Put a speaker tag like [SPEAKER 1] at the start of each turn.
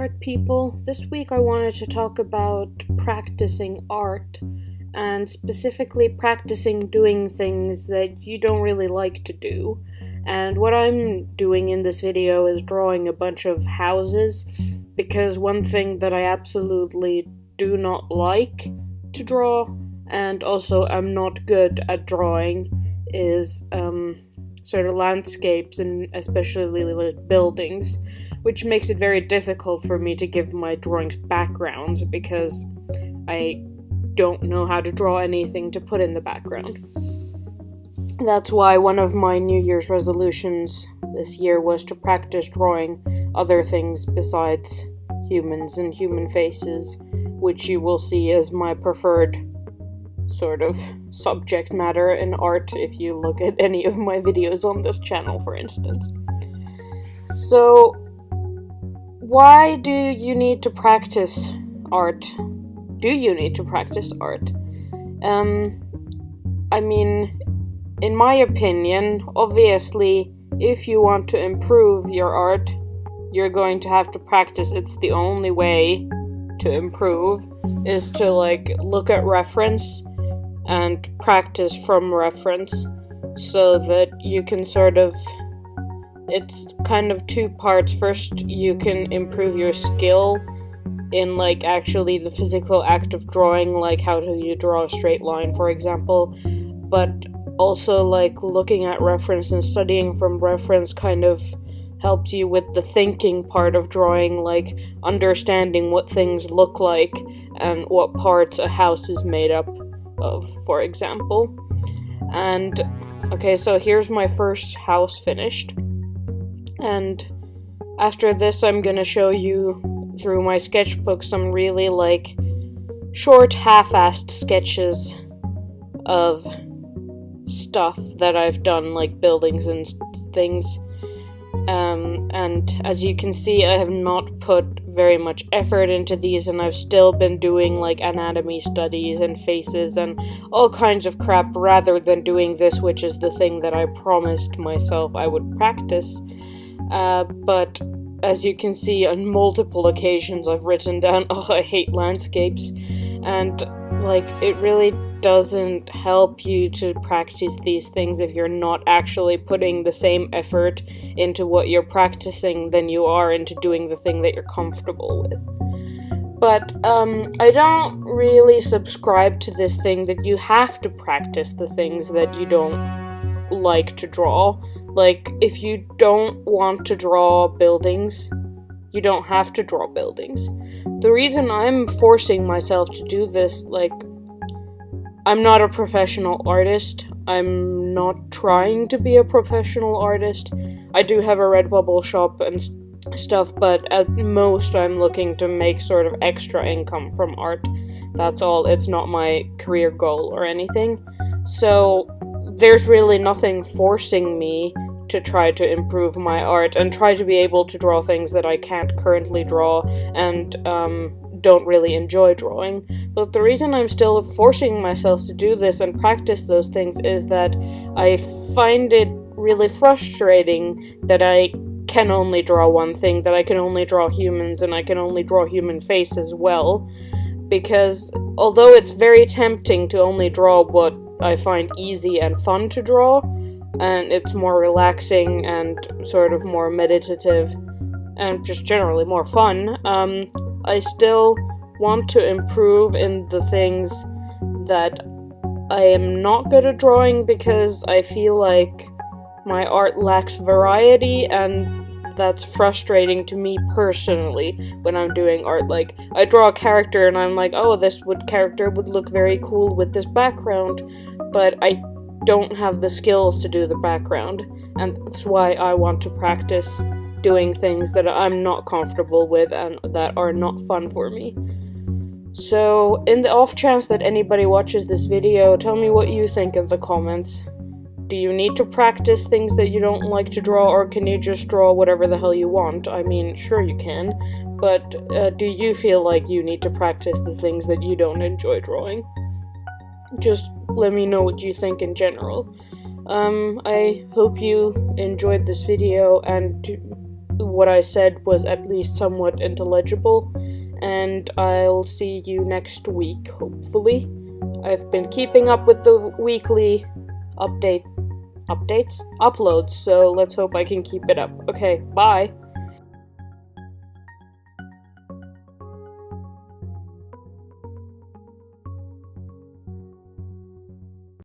[SPEAKER 1] art people. This week I wanted to talk about practicing art, and specifically practicing doing things that you don't really like to do. And what I'm doing in this video is drawing a bunch of houses, because one thing that I absolutely do not like to draw, and also I'm not good at drawing, is sort of landscapes and especially like buildings, which makes it very difficult for me to give my drawings backgrounds because I don't know how to draw anything to put in the background. That's why one of my New Year's resolutions this year was to practice drawing other things besides humans and human faces, which you will see as my preferred sort of subject matter in art if you look at any of my videos on this channel, for instance. So, why do you need to practice art? Do you need to practice art? I mean, in my opinion, obviously, if you want to improve your art, you're going to have to practice. It's the only way to improve, is to look at reference and practice from reference, so that you can it's kind of two parts. First, you can improve your skill in actually the physical act of drawing, how do you draw a straight line, for example, but also looking at reference and studying from reference kind of helps you with the thinking part of drawing, understanding what things look like and what parts a house is made up of, for example. And okay, so here's my first house finished, and after this I'm gonna show you through my sketchbook some really short half-assed sketches of stuff that I've done, buildings and things. And as you can see, I have not put very much effort into these, and I've still been doing anatomy studies and faces and all kinds of crap rather than doing this, which is the thing that I promised myself I would practice. But as you can see, on multiple occasions I've written down, I hate landscapes, and it really doesn't help you to practice these things if you're not actually putting the same effort into what you're practicing than you are into doing the thing that you're comfortable with. But I don't really subscribe to this thing that you have to practice the things that you don't like to draw. If you don't want to draw buildings, you don't have to draw buildings. The reason I'm forcing myself to do this, I'm not a professional artist. I'm not trying to be a professional artist. I do have a Redbubble shop and stuff, but at most I'm looking to make sort of extra income from art. That's all. It's not my career goal or anything. So there's really nothing forcing me to try to improve my art and try to be able to draw things that I can't currently draw and don't really enjoy drawing. But the reason I'm still forcing myself to do this and practice those things is that I find it really frustrating that I can only draw one thing, that I can only draw humans and I can only draw human face as well. Because although it's very tempting to only draw what I find easy and fun to draw, and it's more relaxing and sort of more meditative and just generally more fun, I still want to improve in the things that I am not good at drawing, because I feel like my art lacks variety, and that's frustrating to me personally when I'm doing art. I draw a character and I'm this character would look very cool with this background, but I don't have the skills to do the background, and that's why I want to practice doing things that I'm not comfortable with and that are not fun for me. So, in the off chance that anybody watches this video, tell me what you think in the comments. Do you need to practice things that you don't like to draw, or can you just draw whatever the hell you want? I mean, sure you can, but do you feel like you need to practice the things that you don't enjoy drawing? Just let me know what you think in general. I hope you enjoyed this video, and what I said was at least somewhat intelligible, and I'll see you next week, hopefully. I've been keeping up with the weekly uploads, so let's hope I can keep it up. Okay, bye!